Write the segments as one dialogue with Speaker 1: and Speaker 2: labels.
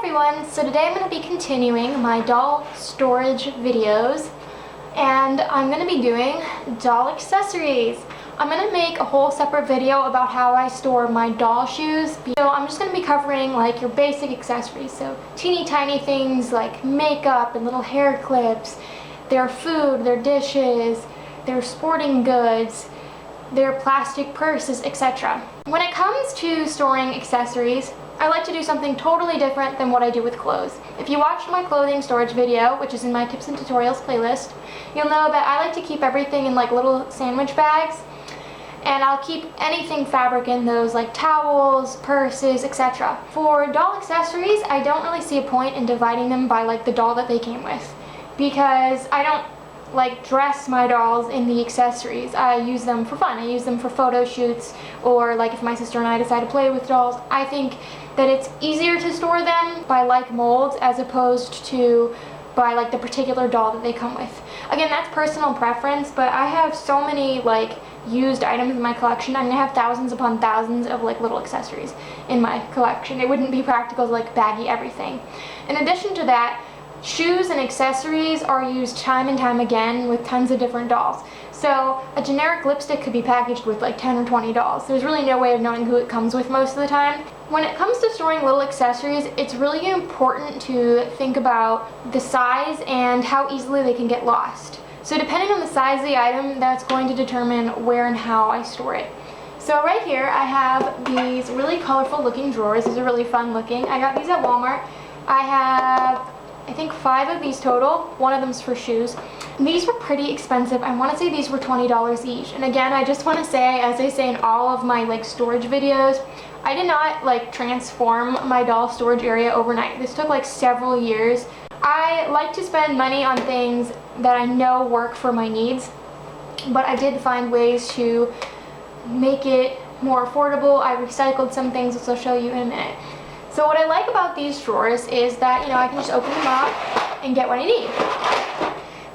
Speaker 1: everyone, so today I'm going to be continuing my doll storage videos, and I'm going to be doing doll accessories. I'm going to make a whole separate video about how I store my doll shoes. So I'm just going to be covering like your basic accessories, so teeny tiny things like makeup and little hair clips, their food, their dishes, their sporting goods, their plastic purses, etc. When it comes to storing accessories, I like to do something totally different than what I do with clothes. If you watched my clothing storage video, which is in my tips and tutorials playlist, you'll know that I like to keep everything in like little sandwich bags, and I'll keep anything fabric in those, like towels, purses, etc. For doll accessories, I don't really see a point in dividing them by like the doll that they came with, because I don't like dress my dolls in the accessories. I use them for fun. I use them for photo shoots, or like if my sister and I decide to play with dolls. I think that it's easier to store them by like molds as opposed to by like the particular doll that they come with. Again, that's personal preference, but I have so many like used items in my collection. I mean, I have thousands upon thousands of like little accessories in my collection. It wouldn't be practical to like baggy everything. In addition to that, shoes and accessories are used time and time again with tons of different dolls. So a generic lipstick could be packaged with like 10 or 20 dolls. There's really no way of knowing who it comes with most of the time. When it comes to storing little accessories, it's really important to think about the size and how easily they can get lost. So depending on the size of the item, that's going to determine where and how I store it. So right here I have these really colorful looking drawers. These are really fun looking. I got these at Walmart. I have I think 5 of these total. One of them's for shoes. These were pretty expensive. I want to say these were $20 each. And again, I just want to say, as I say in all of my like storage videos, I did not like transform my doll storage area overnight. This took like several years. I like to spend money on things that I know work for my needs, but I did find ways to make it more affordable. I recycled some things, which I'll show you in a minute. So what I like about these drawers is that, I can just open them up and get what I need.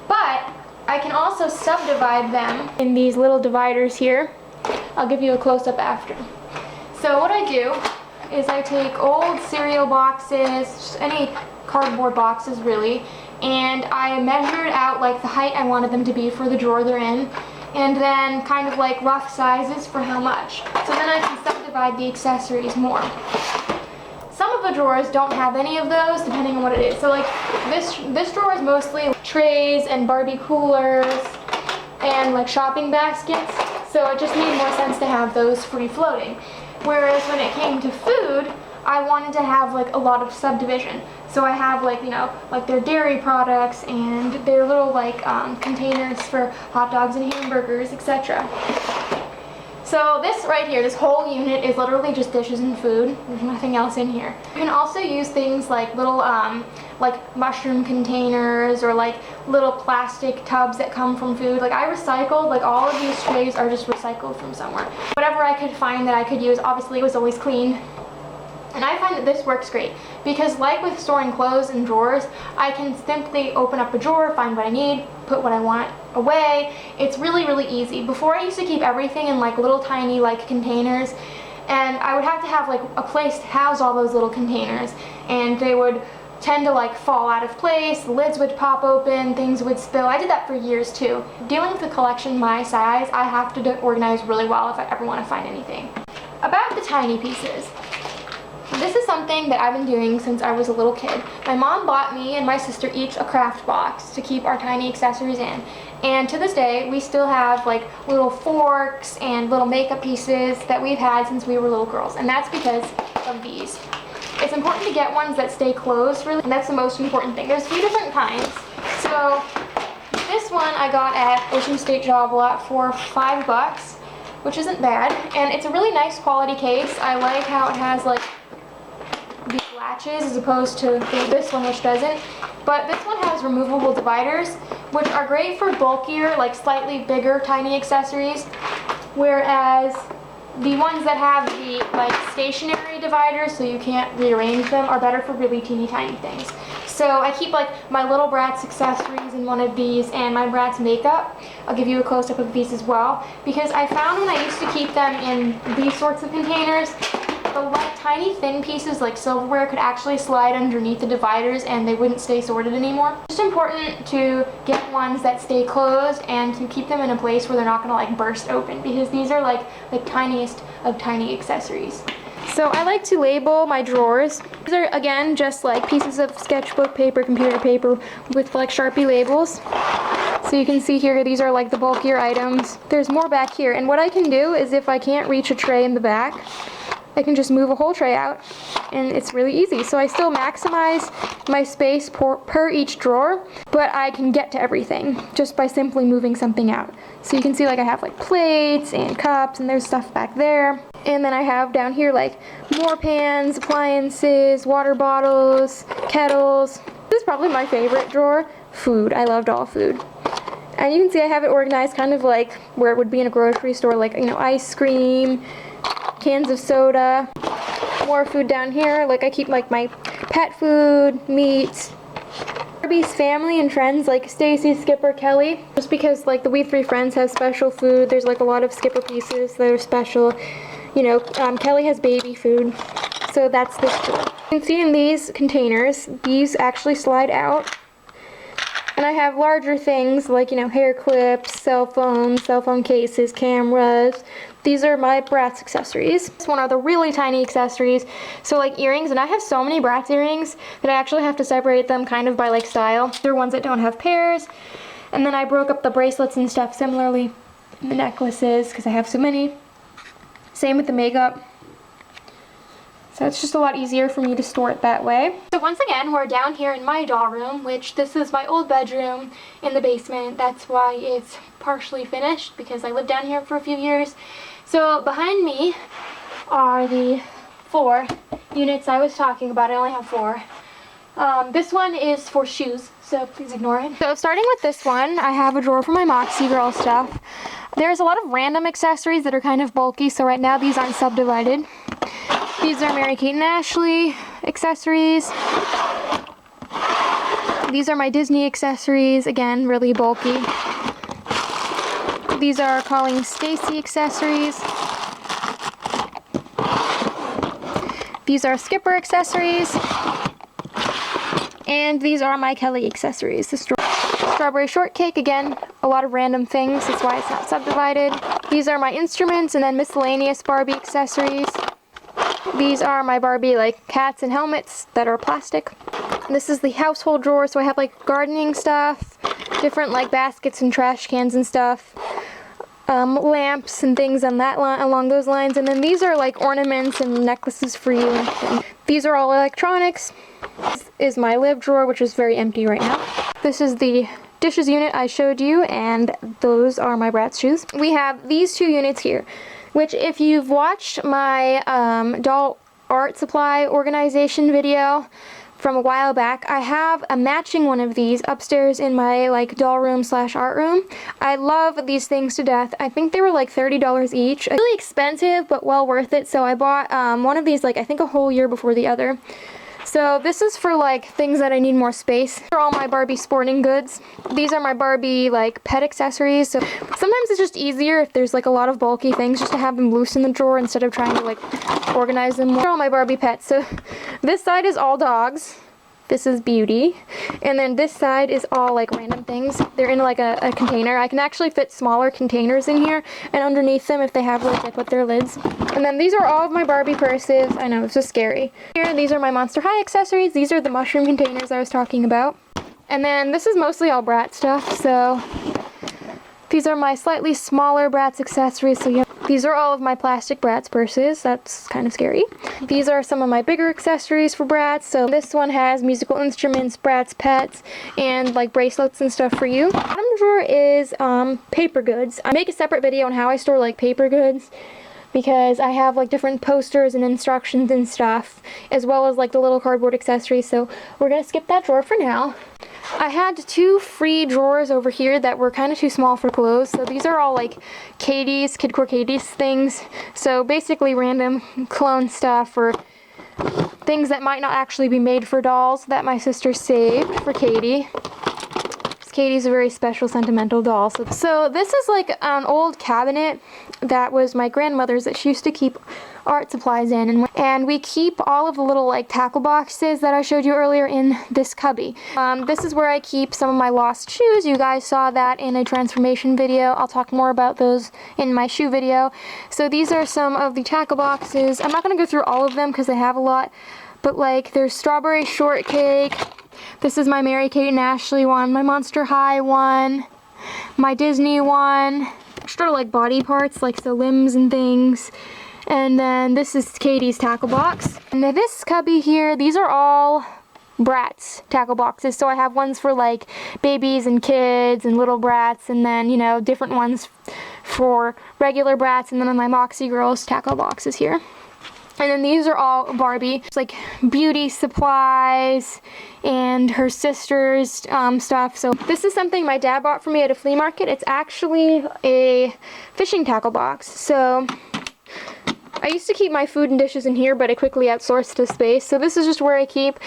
Speaker 1: But I can also subdivide them in these little dividers here. I'll give you a close-up after. So what I do is I take old cereal boxes, just any cardboard boxes really, and I measured out like the height I wanted them to be for the drawer they're in, and then kind of like rough sizes for how much. So then I can subdivide the accessories more. Some of the drawers don't have any of those, depending on what it is. So like this drawer is mostly trays and Barbie coolers and like shopping baskets. So it just made more sense to have those free floating. Whereas when it came to food, I wanted to have like a lot of subdivision. So I have like, like their dairy products and their little like containers for hot dogs and hamburgers, etc. So this right here, this whole unit is literally just dishes and food. There's nothing else in here. You can also use things like little like mushroom containers or like little plastic tubs that come from food. Like I recycled, like all of these trays are just recycled from somewhere. Whatever I could find that I could use, obviously it was always clean. And I find that this works great because like with storing clothes in drawers, I can simply open up a drawer, find what I need, put what I want away. It's really, really easy. Before I used to keep everything in like little tiny like containers, and I would have to have like a place to house all those little containers, and they would tend to like fall out of place, the lids would pop open, things would spill. I did that for years too. Dealing with a collection my size, I have to organize really well if I ever want to find anything. About the tiny pieces. This is something that I've been doing since I was a little kid. My mom bought me and my sister each a craft box to keep our tiny accessories in. And to this day, we still have like little forks and little makeup pieces that we've had since we were little girls. And that's because of these. It's important to get ones that stay closed, really, and that's the most important thing. There's a few different kinds. So this one I got at Ocean State Job Lot for $5, which isn't bad. And it's a really nice quality case. I like how it has like these latches as opposed to this one, which doesn't. But this one has removable dividers, which are great for bulkier, like slightly bigger tiny accessories, whereas the ones that have the like stationary dividers so you can't rearrange them are better for really teeny tiny things. So I keep like my little Bratz accessories in one of these and my Bratz makeup. I'll give you a close-up of these as well, because I found when I used to keep them in these sorts of containers the like tiny thin pieces like silverware could actually slide underneath the dividers and they wouldn't stay sorted anymore. It's just important to get ones that stay closed and to keep them in a place where they're not going to like burst open, because these are like the tiniest of tiny accessories. So I like to label my drawers. These are, again, just like pieces of sketchbook paper, computer paper with like Sharpie labels. So you can see here, these are like the bulkier items. There's more back here, and what I can do is if I can't reach a tray in the back, I can just move a whole tray out, and it's really easy. So I still maximize my space per each drawer, but I can get to everything just by simply moving something out. So you can see like I have like plates and cups, and there's stuff back there. And then I have down here like more pans, appliances, water bottles, kettles. This is probably my favorite drawer, food. I loved all food. And you can see I have it organized kind of like where it would be in a grocery store, like, you know, ice cream, cans of soda, more food down here. Like I keep like my pet food, meat, Barbie's family and friends like Stacy, Skipper, Kelly. Just because like the We Three Friends has special food. There's like a lot of Skipper pieces that are special. You know, Kelly has baby food, so that's this drawer. You can see in these containers, these actually slide out. And I have larger things like, you know, hair clips, cell phone cases, cameras. These are my Bratz accessories. This one are the really tiny accessories. So like earrings, and I have so many Bratz earrings that I actually have to separate them kind of by like style. They're ones that don't have pairs. And then I broke up the bracelets and stuff similarly. The necklaces, because I have so many. Same with the makeup. So it's just a lot easier for me to store it that way. So once again, we're down here in my doll room, which this is my old bedroom in the basement. That's why it's partially finished, because I lived down here for a few years. So behind me are the 4 units I was talking about. I only have 4. This one is for shoes, so please ignore it. So starting with this one, I have a drawer for my Moxie Girl stuff. There's a lot of random accessories that are kind of bulky, so right now these aren't subdivided. These are Mary-Kate and Ashley accessories. These are my Disney accessories, again, really bulky. These are Colleen Stacy accessories. These are Skipper accessories. And these are my Kelly accessories. The strawberry shortcake, again, a lot of random things, that's why it's not subdivided. These are my instruments, and then miscellaneous Barbie accessories. These are my Barbie like hats and helmets that are plastic. This is the household drawer, so I have like gardening stuff, different like baskets and trash cans and stuff, lamps and things on that along those lines. And then these are like ornaments and necklaces for you. And these are all electronics. This is my lib drawer, which is very empty right now. This is the dishes unit I showed you, and those are my Bratz shoes. We have these 2 units here, which if you've watched my doll art supply organization video from a while back, I have a matching one of these upstairs in my like doll room / art room. I love these things to death. I think they were like $30 each. Really expensive, but well worth it. So I bought one of these like I think a whole year before the other. So this is for like things that I need more space. These are all my Barbie sporting goods. These are my Barbie like pet accessories. So sometimes it's just easier if there's like a lot of bulky things just to have them loose in the drawer instead of trying to like organize them more. These are all my Barbie pets. So this side is all dogs. This is Beauty. And then this side is all like random things. They're in like a container. I can actually fit smaller containers in here, and underneath them, if they have lids, I put their lids. And then these are all of my Barbie purses. I know, this is scary. Here, these are my Monster High accessories. These are the mushroom containers I was talking about. And then this is mostly all Bratz stuff, so these are my slightly smaller Bratz accessories. So yeah, these are all of my plastic Bratz purses. That's kind of scary. These are some of my bigger accessories for Bratz. So this one has musical instruments, Bratz pets, and like bracelets and stuff for you. The bottom drawer is paper goods. I make a separate video on how I store like paper goods, because I have like different posters and instructions and stuff, as well as like the little cardboard accessories. So we're gonna skip that drawer for now. I had 2 free drawers over here that were kind of too small for clothes. So these are all like Katie's, Kidcore Katie's things. So basically random clone stuff or things that might not actually be made for dolls that my sister saved for Katie. Just Katie's a very special sentimental doll. So this is like an old cabinet that was my grandmother's that she used to keep art supplies in, and we keep all of the little like tackle boxes that I showed you earlier in this cubby. This is where I keep some of my lost shoes. You guys saw that in a transformation video. I'll talk more about those in my shoe video. So these are some of the tackle boxes. I'm not going to go through all of them because I have a lot, but like there's strawberry shortcake. This is my Mary Kate and Ashley one, my Monster High one, my Disney one, extra like body parts like the limbs and things. And then this is Katie's tackle box. And then this cubby here, these are all Bratz tackle boxes. So I have ones for like babies and kids and little brats, and then, you know, different ones for regular brats, and then my Moxie Girls tackle boxes here. And then these are all Barbie. It's like beauty supplies and her sister's stuff. So this is something my dad bought for me at a flea market. It's actually a fishing tackle box. So I used to keep my food and dishes in here, but I quickly outsourced the space. So this is just where I keep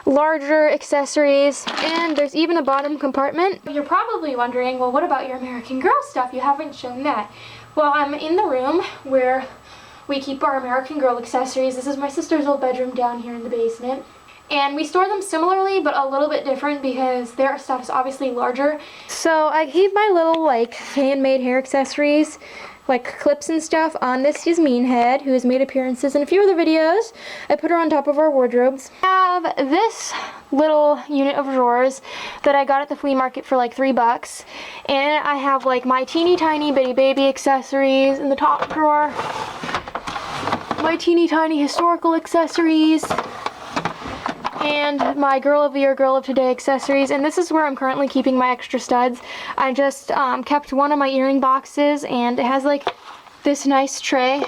Speaker 1: larger accessories, and there's even a bottom compartment. You're probably wondering, well, what about your American Girl stuff? You haven't shown that. Well, I'm in the room where we keep our American Girl accessories. This is my sister's old bedroom down here in the basement. And we store them similarly, but a little bit different because their stuff is obviously larger. So I keep my little like handmade hair accessories, like clips and stuff, on this Yasmin head, who has made appearances in a few other videos. I put her on top of our wardrobes. I have this little unit of drawers that I got at the flea market for like $3. And I have like my teeny tiny bitty baby accessories in the top drawer, my teeny tiny historical accessories, and my Girl of the Year, Girl of Today accessories. And this is where I'm currently keeping my extra studs. I just kept one of my earring boxes, and it has like this nice tray.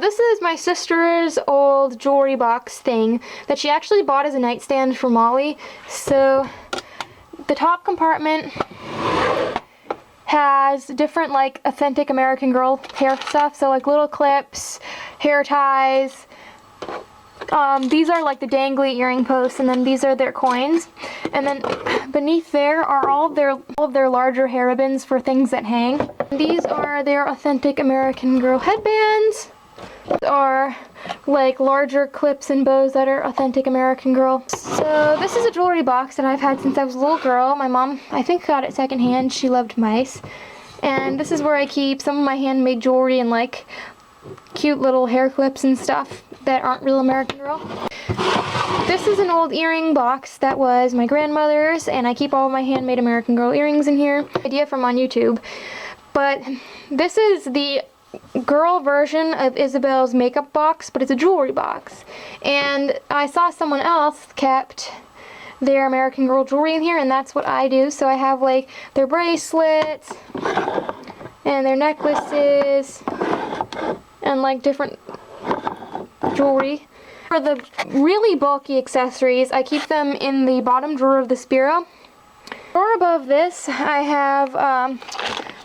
Speaker 1: This is my sister's old jewelry box thing that she actually bought as a nightstand for Molly. So the top compartment has different like authentic American Girl hair stuff. So like little clips, hair ties. These are like the dangly earring posts, and then these are their coins. And then beneath there are all of their larger hair ribbons for things that hang. These are their authentic American Girl headbands. These are like larger clips and bows that are authentic American Girl. So this is a jewelry box that I've had since I was a little girl. My mom, I think, got it secondhand. She loved mice. And this is where I keep some of my handmade jewelry and like cute little hair clips and stuff that aren't real American Girl. This is an old earring box that was my grandmother's, and I keep all of my handmade American Girl earrings in here. Idea from on YouTube. But this is the girl version of Isabel's makeup box, but it's a jewelry box. And I saw someone else kept their American Girl jewelry in here, and that's what I do. So I have like their bracelets and their necklaces and like different jewelry. For the really bulky accessories, I keep them in the bottom drawer of the Spiro. Drawer above this, I have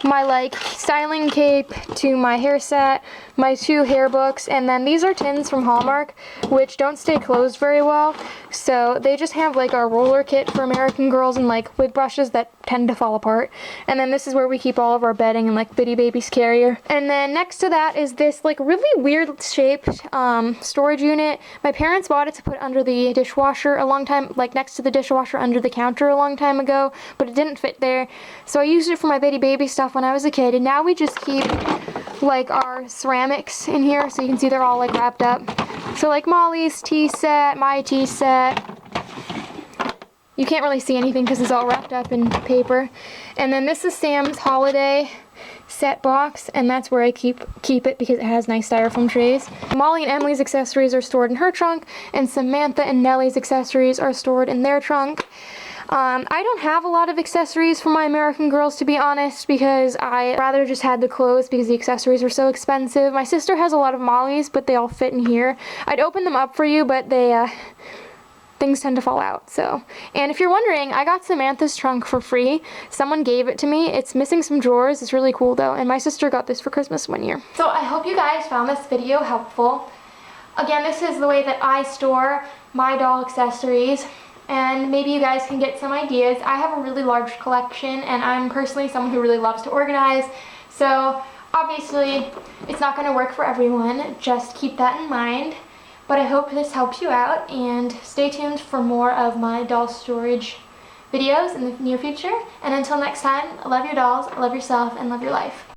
Speaker 1: my like styling cape to my hair set, my 2 hair books, and then these are tins from Hallmark, which don't stay closed very well. So they just have like our roller kit for American Girls and like wig brushes that tend to fall apart. And then this is where we keep all of our bedding and like Bitty Baby's carrier. And then next to that is this like really weird shaped storage unit. My parents bought it to put under the dishwasher a long time, like next to the dishwasher under the counter a long time ago, but it didn't fit there. So I used it for my Bitty Baby stuff when I was a kid, and now we just keep like our ceramics in here, so you can see they're all like wrapped up. So like Molly's tea set, my tea set. You can't really see anything because it's all wrapped up in paper. And then this is Sam's holiday set box, and that's where I keep it because it has nice styrofoam trays. Molly and Emily's accessories are stored in her trunk, and Samantha and Nellie's accessories are stored in their trunk. I don't have a lot of accessories for my American Girls, to be honest, because I rather just had the clothes because the accessories were so expensive. My sister has a lot of Molly's, but they all fit in here. I'd open them up for you, but they, things tend to fall out, so. And if you're wondering, I got Samantha's trunk for free. Someone gave it to me. It's missing some drawers. It's really cool, though, and my sister got this for Christmas one year. So I hope you guys found this video helpful. Again, this is the way that I store my doll accessories. and maybe you guys can get some ideas. I have a really large collection, and I'm personally someone who really loves to organize, so obviously it's not going to work for everyone. Just keep that in mind. But I hope this helps you out, and stay tuned for more of my doll storage videos in the near future. And until next time, love your dolls, love yourself, and love your life.